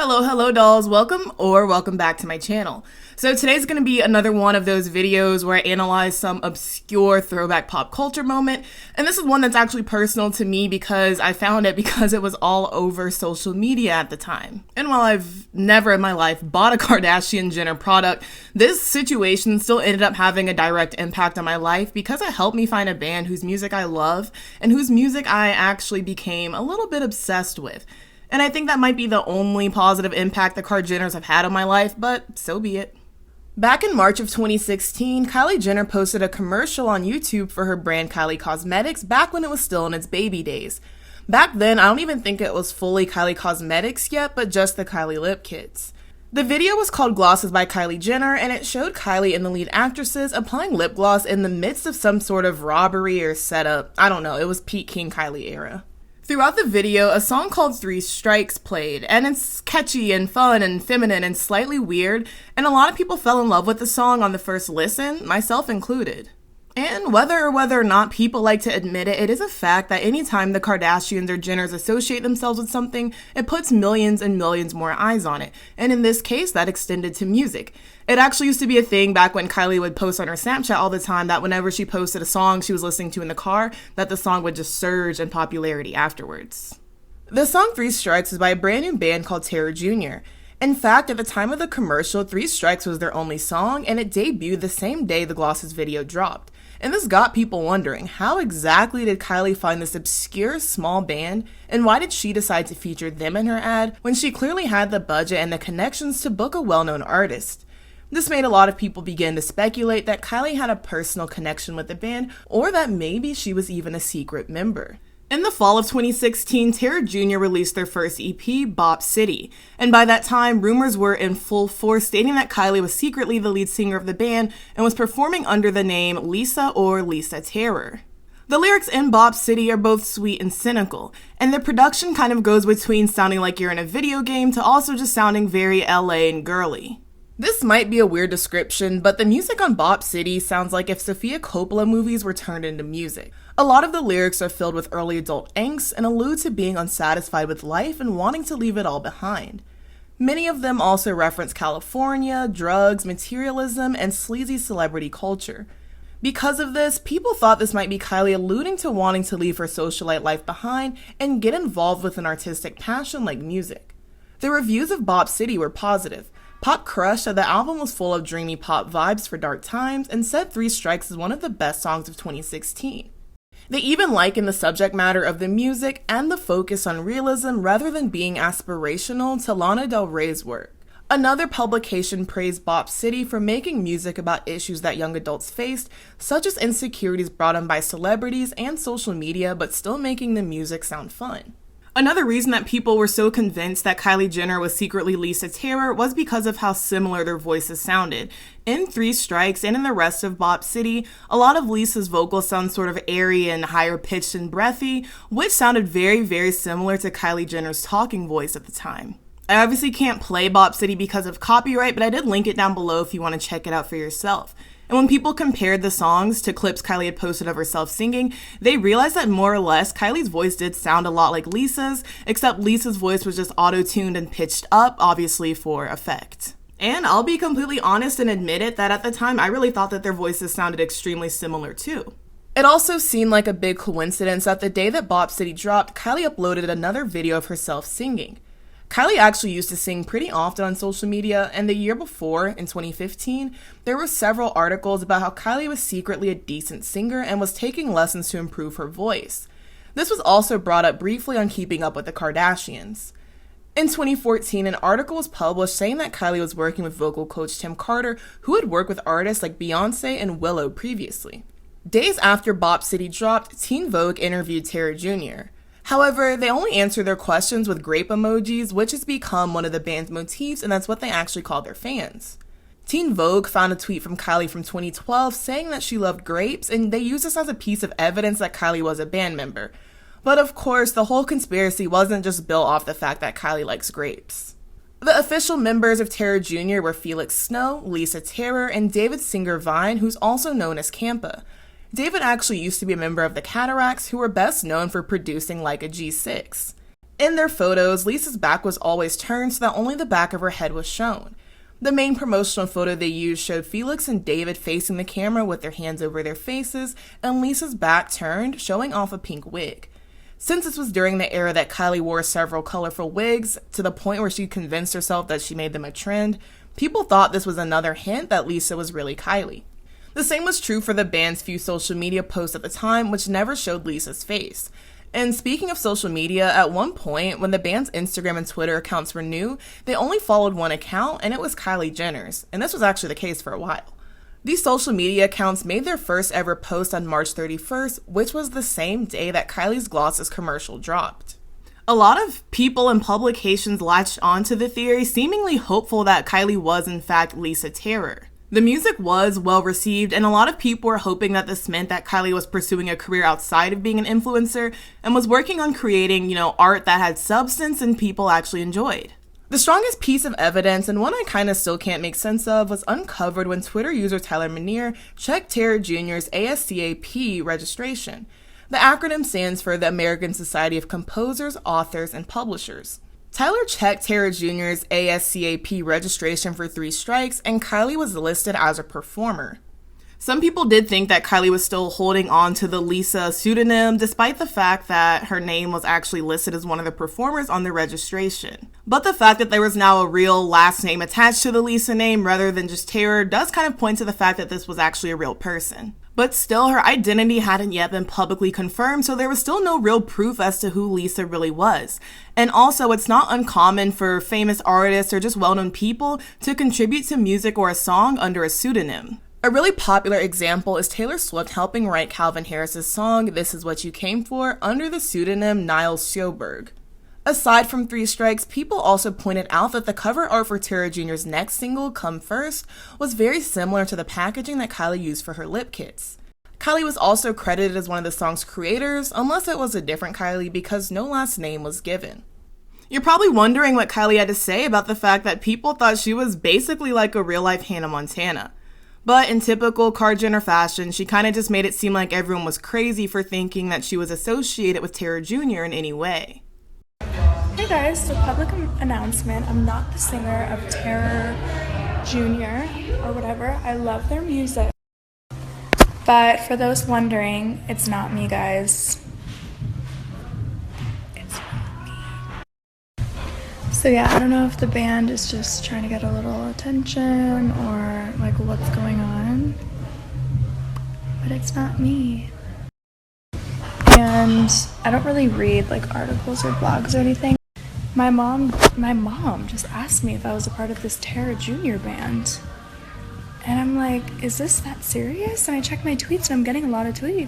Hello dolls, welcome back to my channel. So today's gonna be another one of those videos where I analyze some obscure throwback pop culture moment, and this is one that's actually personal to me because I found it because it was all over social media at the time. And while I've never in my life bought a Kardashian Jenner product, this situation still ended up having a direct impact on my life because it helped me find a band whose music I love and whose music I actually became a little bit obsessed with. And I think that might be the only positive impact the Kard Jenners have had on my life, but so be it. Back in March of 2016, Kylie Jenner posted a commercial on YouTube for her brand Kylie Cosmetics back when it was still in its baby days. Back then, I don't even think it was fully Kylie Cosmetics yet, but just the Kylie Lip Kits. The video was called Glosses by Kylie Jenner, and it showed Kylie and the lead actresses applying lip gloss in the midst of some sort of robbery or setup. I don't know, it was peak King Kylie era. Throughout the video, a song called 3 Strikes played, and it's catchy and fun and feminine and slightly weird, and a lot of people fell in love with the song on the first listen, myself included. And whether or not people like to admit it, it is a fact that anytime the Kardashians or Jenners associate themselves with something, it puts millions and millions more eyes on it, and in this case, that extended to music. It actually used to be a thing back when Kylie would post on her Snapchat all the time that whenever she posted a song she was listening to in the car, that the song would just surge in popularity afterwards. The song 3 Strikes is by a brand new band called Terror Jr. In fact, at the time of the commercial, 3 Strikes was their only song, and it debuted the same day the Glosses video dropped. And this got people wondering, how exactly did Kylie find this obscure small band, and why did she decide to feature them in her ad when she clearly had the budget and the connections to book a well-known artist? This made a lot of people begin to speculate that Kylie had a personal connection with the band, or that maybe she was even a secret member. In the fall of 2016, Terror Jr. released their first EP, Bop City, and by that time, rumors were in full force stating that Kylie was secretly the lead singer of the band and was performing under the name Lisa or Lisa Terror. The lyrics in Bop City are both sweet and cynical, and the production kind of goes between sounding like you're in a video game to also just sounding very LA and girly. This might be a weird description, but the music on Bop City sounds like if Sofia Coppola movies were turned into music. A lot of the lyrics are filled with early adult angst and allude to being unsatisfied with life and wanting to leave it all behind. Many of them also reference California, drugs, materialism, and sleazy celebrity culture. Because of this, people thought this might be Kylie alluding to wanting to leave her socialite life behind and get involved with an artistic passion like music. The reviews of Bop City were positive. Pop Crush said the album was full of dreamy pop vibes for dark times and said 3 Strikes is one of the best songs of 2016. They even liken the subject matter of the music and the focus on realism rather than being aspirational to Lana Del Rey's work. Another publication praised Bop City for making music about issues that young adults faced, such as insecurities brought on by celebrities and social media, but still making the music sound fun. Another reason that people were so convinced that Kylie Jenner was secretly Lisa Terror was because of how similar their voices sounded. In 3 Strikes and in the rest of Bop City, a lot of Lisa's vocals sound sort of airy and higher pitched and breathy, which sounded very similar to Kylie Jenner's talking voice at the time. I obviously can't play Bop City because of copyright, but I did link it down below if you want to check it out for yourself. And when people compared the songs to clips Kylie had posted of herself singing, they realized that more or less Kylie's voice did sound a lot like Lisa's, except Lisa's voice was just auto-tuned and pitched up, obviously for effect. And I'll be completely honest and admit it that at the time I really thought that their voices sounded extremely similar too. It also seemed like a big coincidence that the day that Bop City dropped, Kylie uploaded another video of herself singing. Kylie actually used to sing pretty often on social media, and the year before, in 2015, there were several articles about how Kylie was secretly a decent singer and was taking lessons to improve her voice. This was also brought up briefly on Keeping Up with the Kardashians. In 2014, an article was published saying that Kylie was working with vocal coach Tim Carter, who had worked with artists like Beyonce and Willow previously. Days after Bop City dropped, Teen Vogue interviewed Terror Jr. However, they only answer their questions with grape emojis, which has become one of the band's motifs, and that's what they actually call their fans. Teen Vogue found a tweet from Kylie from 2012 saying that she loved grapes, and they used this as a piece of evidence that Kylie was a band member. But of course, the whole conspiracy wasn't just built off the fact that Kylie likes grapes. The official members of Terror Jr. were Felix Snow, Lisa Terror, and David Singer Vine, who's also known as Campa. David actually used to be a member of the Cataracts, who were best known for producing Like a G6. In their photos, Lisa's back was always turned so that only the back of her head was shown. The main promotional photo they used showed Felix and David facing the camera with their hands over their faces and Lisa's back turned, showing off a pink wig. Since this was during the era that Kylie wore several colorful wigs, to the point where she convinced herself that she made them a trend, people thought this was another hint that Lisa was really Kylie. The same was true for the band's few social media posts at the time, which never showed Lisa's face. And speaking of social media, at one point, when the band's Instagram and Twitter accounts were new, they only followed one account, and it was Kylie Jenner's, and this was actually the case for a while. These social media accounts made their first ever post on March 31st, which was the same day that Kylie's Glosses commercial dropped. A lot of people and publications latched onto the theory, seemingly hopeful that Kylie was in fact Lisa Terror. The music was well received, and a lot of people were hoping that this meant that Kylie was pursuing a career outside of being an influencer and was working on creating, art that had substance and people actually enjoyed. The strongest piece of evidence, and one I kinda still can't make sense of, was uncovered when Twitter user Tyler Manier checked Terror Jr.'s ASCAP registration. The acronym stands for the American Society of Composers, Authors, and Publishers. Tyler checked Terror Jr.'s ASCAP registration for 3 strikes, and Kylie was listed as a performer. Some people did think that Kylie was still holding on to the Lisa pseudonym, despite the fact that her name was actually listed as one of the performers on the registration. But the fact that there was now a real last name attached to the Lisa name rather than just Terror does kind of point to the fact that this was actually a real person. But still, her identity hadn't yet been publicly confirmed, so there was still no real proof as to who Lisa really was. And also, it's not uncommon for famous artists or just well-known people to contribute to music or a song under a pseudonym. A really popular example is Taylor Swift helping write Calvin Harris's song This Is What You Came For under the pseudonym Niall Sjoberg. Aside from 3 strikes, people also pointed out that the cover art for Terror Jr.'s next single, Come First, was very similar to the packaging that Kylie used for her lip kits. Kylie was also credited as one of the song's creators, unless it was a different Kylie because no last name was given. You're probably wondering what Kylie had to say about the fact that people thought she was basically like a real-life Hannah Montana. But in typical Kylie Jenner fashion, she kind of just made it seem like everyone was crazy for thinking that she was associated with Terror Jr. in any way. Hey guys, so public announcement, I'm not the singer of Terror Jr. or whatever. I love their music. But for those wondering, it's not me, guys. It's not me. So yeah, I don't know if the band is just trying to get a little attention or like what's going on. But it's not me. And I don't really read like articles or blogs or anything. My mom just asked me if I was a part of this Terror Jr. band. And I'm like, is this that serious? And I checked my tweets and I'm getting a lot of tweets.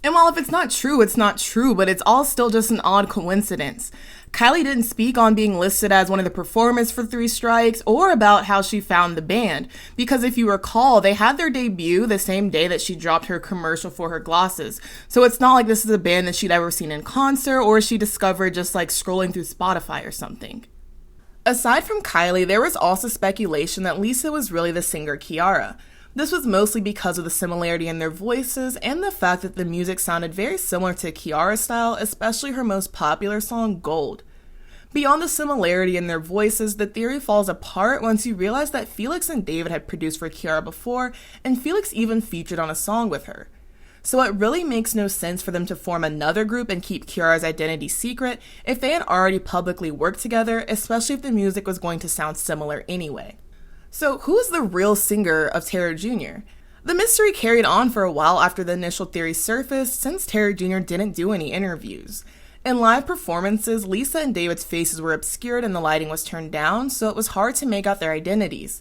And while if it's not true, it's not true, but it's all still just an odd coincidence. Kylie didn't speak on being listed as one of the performers for 3 strikes or about how she found the band, because if you recall, they had their debut the same day that she dropped her commercial for her glosses. So it's not like this is a band that she'd ever seen in concert or she discovered just like scrolling through Spotify or something. Aside from Kylie, there was also speculation that Lisa was really the singer Kiara. This was mostly because of the similarity in their voices and the fact that the music sounded very similar to Kiara's style, especially her most popular song, Gold. Beyond the similarity in their voices, the theory falls apart once you realize that Felix and David had produced for Kiara before, and Felix even featured on a song with her. So it really makes no sense for them to form another group and keep Kiara's identity secret if they had already publicly worked together, especially if the music was going to sound similar anyway. So who is the real singer of Terror Jr.? The mystery carried on for a while after the initial theory surfaced, since Terror Jr. didn't do any interviews. In live performances, Lisa and David's faces were obscured and the lighting was turned down, so it was hard to make out their identities.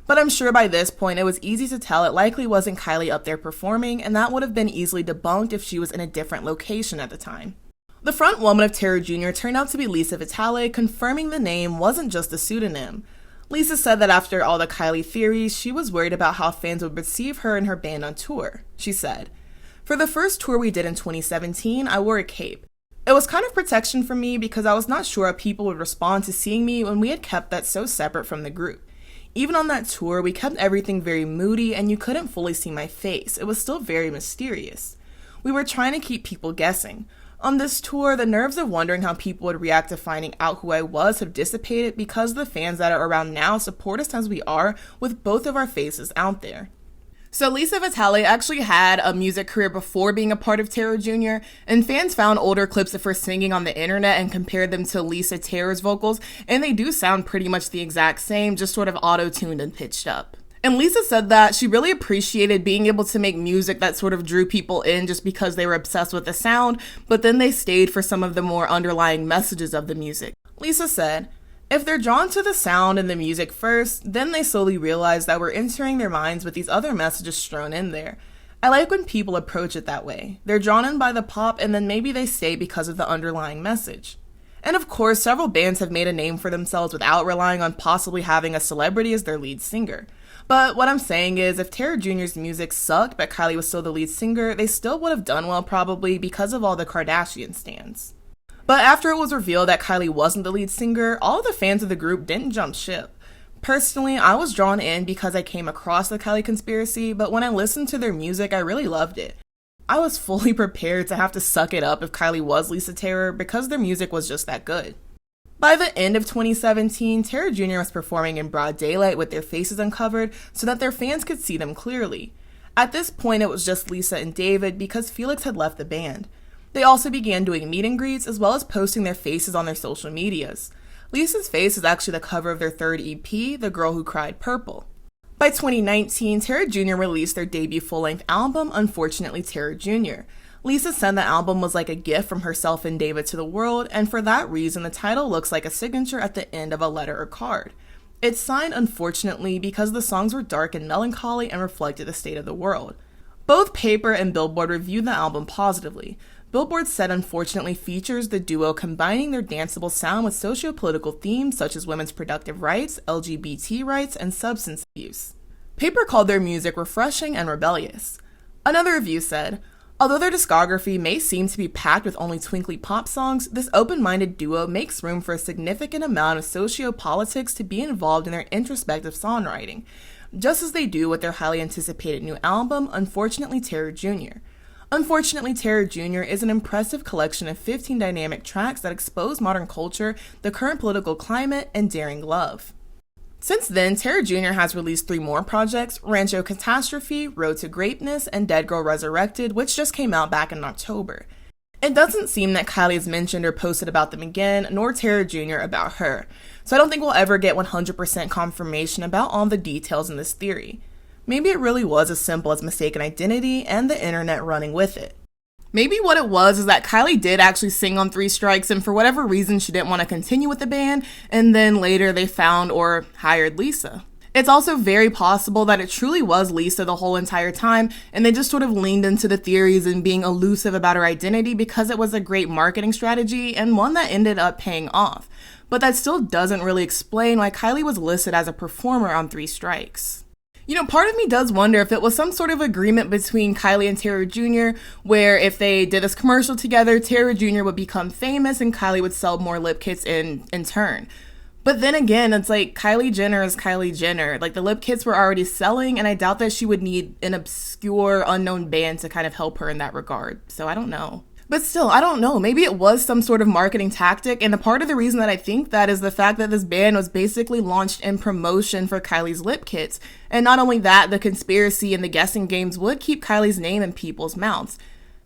But I'm sure by this point it was easy to tell it likely wasn't Kylie up there performing, and that would have been easily debunked if she was in a different location at the time. The frontwoman of Terror Jr. turned out to be Lisa Vitale, confirming the name wasn't just a pseudonym. Lisa said that after all the Kylie theories, she was worried about how fans would receive her and her band on tour. She said, "For the first tour we did in 2017, I wore a cape. It was kind of protection for me because I was not sure how people would respond to seeing me when we had kept that so separate from the group. Even on that tour, we kept everything very moody and you couldn't fully see my face. It was still very mysterious. We were trying to keep people guessing. On this tour, the nerves of wondering how people would react to finding out who I was have dissipated because the fans that are around now support us as we are with both of our faces out there. So Lisa Vitale actually had a music career before being a part of Terror Jr., and fans found older clips of her singing on the internet and compared them to Lisa Terror's vocals, and they do sound pretty much the exact same, just sort of auto-tuned and pitched up. And Lisa said that she really appreciated being able to make music that sort of drew people in just because they were obsessed with the sound, but then they stayed for some of the more underlying messages of the music. Lisa said, "If they're drawn to the sound and the music first, then they slowly realize that we're entering their minds with these other messages strewn in there. I like when people approach it that way. They're drawn in by the pop and then maybe they stay because of the underlying message." And of course, several bands have made a name for themselves without relying on possibly having a celebrity as their lead singer. But what I'm saying is, if Terror Jr.'s music sucked but Kylie was still the lead singer, they still would have done well probably because of all the Kardashian stans. But after it was revealed that Kylie wasn't the lead singer, all of the fans of the group didn't jump ship. Personally, I was drawn in because I came across the Kylie conspiracy, but when I listened to their music, I really loved it. I was fully prepared to have to suck it up if Kylie was Lisa Terror because their music was just that good. By the end of 2017, Terror Jr. was performing in broad daylight with their faces uncovered so that their fans could see them clearly. At this point, it was just Lisa and David because Felix had left the band. They also began doing meet and greets as well as posting their faces on their social medias. Lisa's face is actually the cover of their third EP, The Girl Who Cried Purple. By 2019, Terror Jr. released their debut full-length album, Unfortunately Terror Jr. Lisa said the album was like a gift from herself and David to the world, and for that reason, the title looks like a signature at the end of a letter or card. It's signed Unfortunately because the songs were dark and melancholy and reflected the state of the world. Both Paper and Billboard reviewed the album positively. Billboard said Unfortunately features the duo combining their danceable sound with socio-political themes such as women's productive rights, LGBT rights, and substance abuse. Paper called their music refreshing and rebellious. Another review said, "Although their discography may seem to be packed with only twinkly pop songs, this open-minded duo makes room for a significant amount of socio-politics to be involved in their introspective songwriting, just as they do with their highly anticipated new album, Unfortunately Terror Jr. Unfortunately Terror Jr. is an impressive collection of 15 dynamic tracks that expose modern culture, the current political climate, and daring love." Since then, Terror Jr. has released 3 more projects, Ranchero Catastrophe, Road to Grapenss, and Dead Girl Ressurected, which just came out back in October. It doesn't seem that Kylie has mentioned or posted about them again, nor Terror Jr. about her, so I don't think we'll ever get 100% confirmation about all the details in this theory. Maybe it really was as simple as mistaken identity and the internet running with it. Maybe what it was is that Kylie did actually sing on 3 Strikes, and for whatever reason she didn't want to continue with the band, and then later they found or hired Lisa. It's also very possible that it truly was Lisa the whole entire time, and they just sort of leaned into the theories and being elusive about her identity because it was a great marketing strategy and one that ended up paying off. But that still doesn't really explain why Kylie was listed as a performer on 3 Strikes. You know, part of me does wonder if it was some sort of agreement between Kylie and Terror Jr., where if they did this commercial together, Terror Jr. would become famous and Kylie would sell more lip kits in turn. But then again, it's like Kylie Jenner is Kylie Jenner. Like, the lip kits were already selling, and I doubt that she would need an obscure, unknown band to kind of help her in that regard. So I don't know. But still, I don't know. Maybe it was some sort of marketing tactic, and a part of the reason that I think that is the fact that this band was basically launched in promotion for Kylie's lip kits. And not only that, the conspiracy and the guessing games would keep Kylie's name in people's mouths.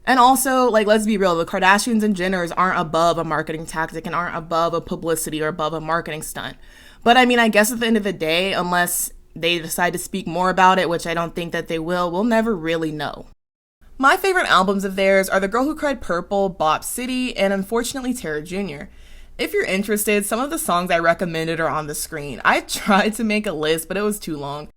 And also, like, let's be real, the Kardashians and Jenners aren't above a marketing tactic and aren't above a publicity or above a marketing stunt. But I mean, I guess at the end of the day, unless they decide to speak more about it, which I don't think that they will, we'll never really know. My favorite albums of theirs are The Girl Who Cried Purple, Bop City, and Unfortunately Terror Jr. If you're interested, some of the songs I recommended are on the screen. I tried to make a list, but it was too long.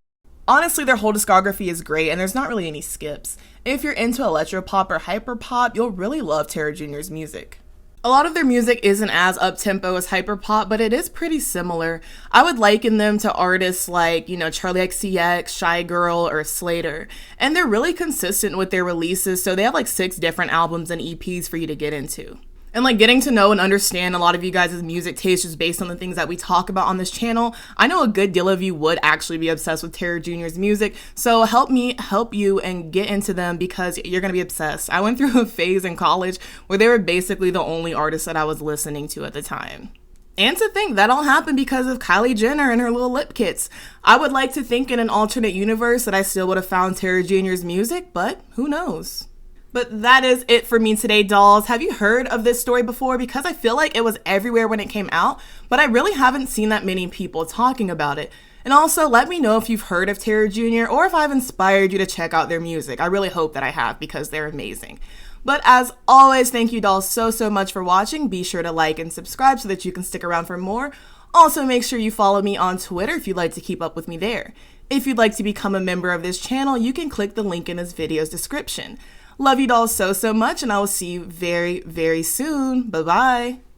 Honestly, their whole discography is great, and there's not really any skips. If you're into electropop or hyperpop, you'll really love Terror Jr.'s music. A lot of their music isn't as up-tempo as hyperpop, but it is pretty similar. I would liken them to artists like, Charli XCX, Shy Girl, or Slater. And they're really consistent with their releases, so they have like 6 different albums and EPs for you to get into. And like getting to know and understand a lot of you guys' music taste just based on the things that we talk about on this channel. I know a good deal of you would actually be obsessed with Tara Jr.'s music, so help me help you and get into them because you're gonna be obsessed. I went through a phase in college where they were basically the only artists that I was listening to at the time. And to think that all happened because of Kylie Jenner and her little lip kits. I would like to think in an alternate universe that I still would have found Tara Jr.'s music, but who knows? But that is it for me today, dolls. Have you heard of this story before? Because I feel like it was everywhere when it came out, but I really haven't seen that many people talking about it. And also, let me know if you've heard of Tara Jr. or if I've inspired you to check out their music. I really hope that I have because they're amazing. But as always, thank you dolls so much for watching. Be sure to like and subscribe so that you can stick around for more. Also, make sure you follow me on Twitter if you'd like to keep up with me there. If you'd like to become a member of this channel, you can click the link in this video's description. Love you dolls so much, and I will see you very soon. Bye-bye.